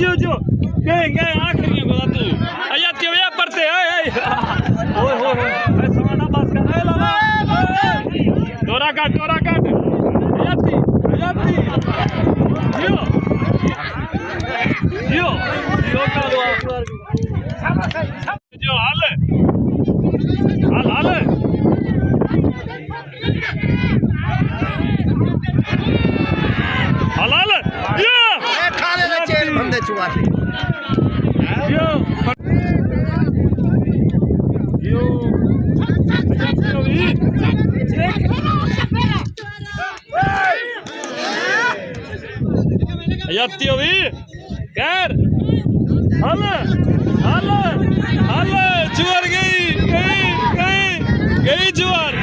जियो जियो गए गए आखिरी को तू अया त्यो या पड़ते ओए हो समाना पास कर ए लाला डोरा काट अयाती जियो जियो जियो का दो जो हाल हलाल ये खाले ना चेल बंदे चुआ यो अयातियो भी कर हला जुआर गई जुआर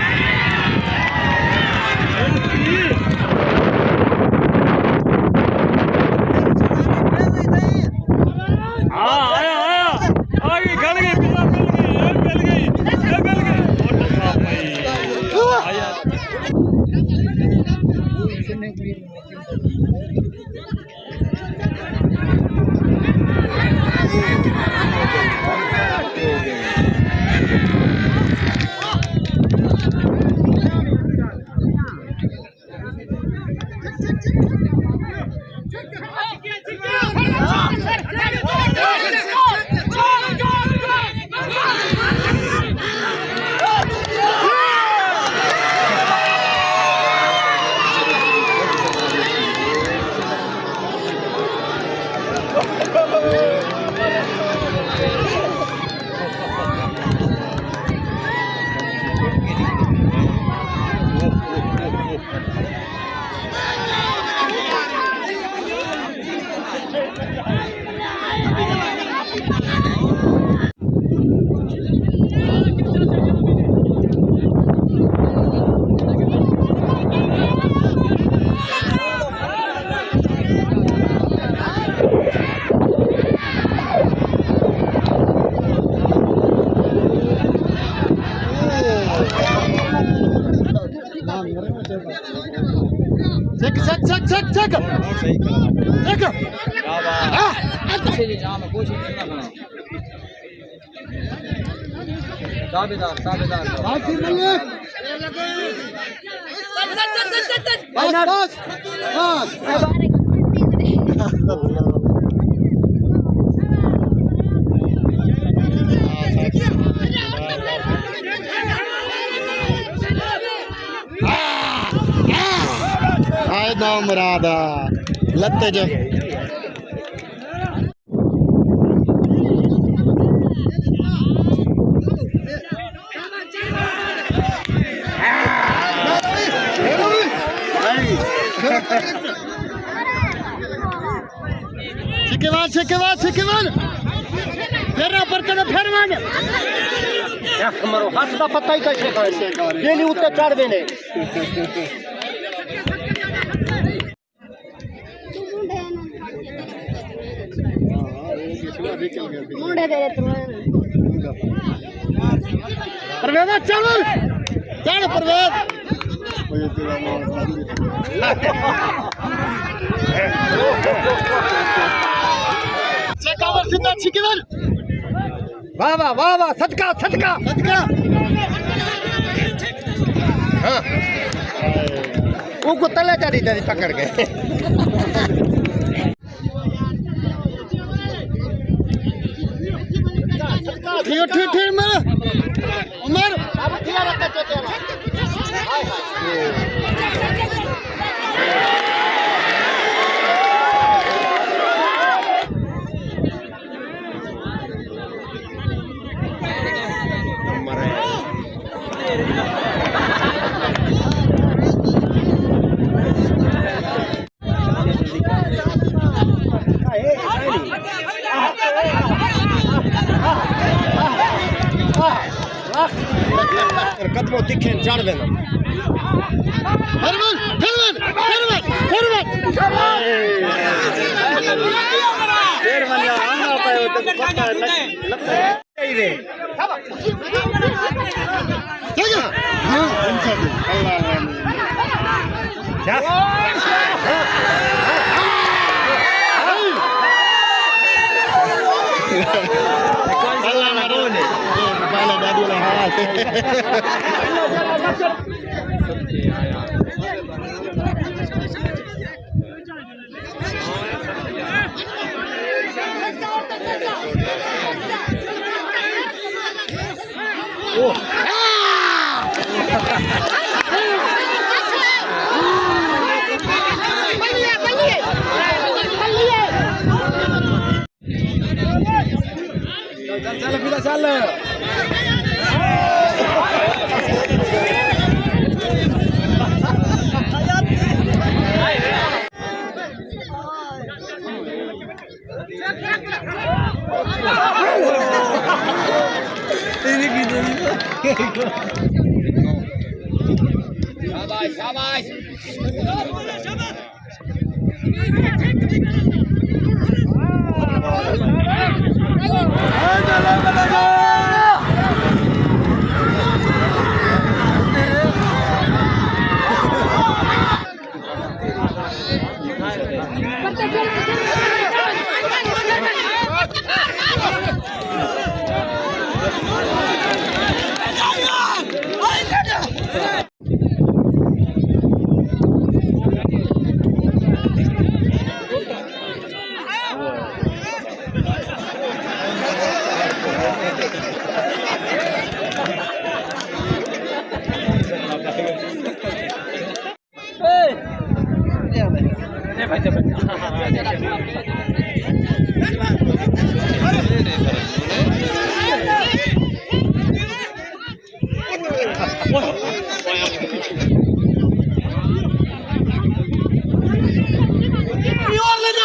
चेक ना मुरादा लत्ते जो छिकेवान फेरना पड़ता ना फिर मान मरो हाथ का पत्ता ही कैसे डेली उत्ते चढ़ देने मुंडे दे रे तू परवेद चल परवेद चेकावर सीधा छिकेवर वाह सदका हां वो तले चढ़ी पकड़ के ठीक उमर अब किया रखा तेरा हाय कदमों दिखे चढ़ देना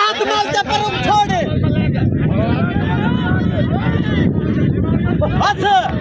हाथ मारते पर छोड़े बस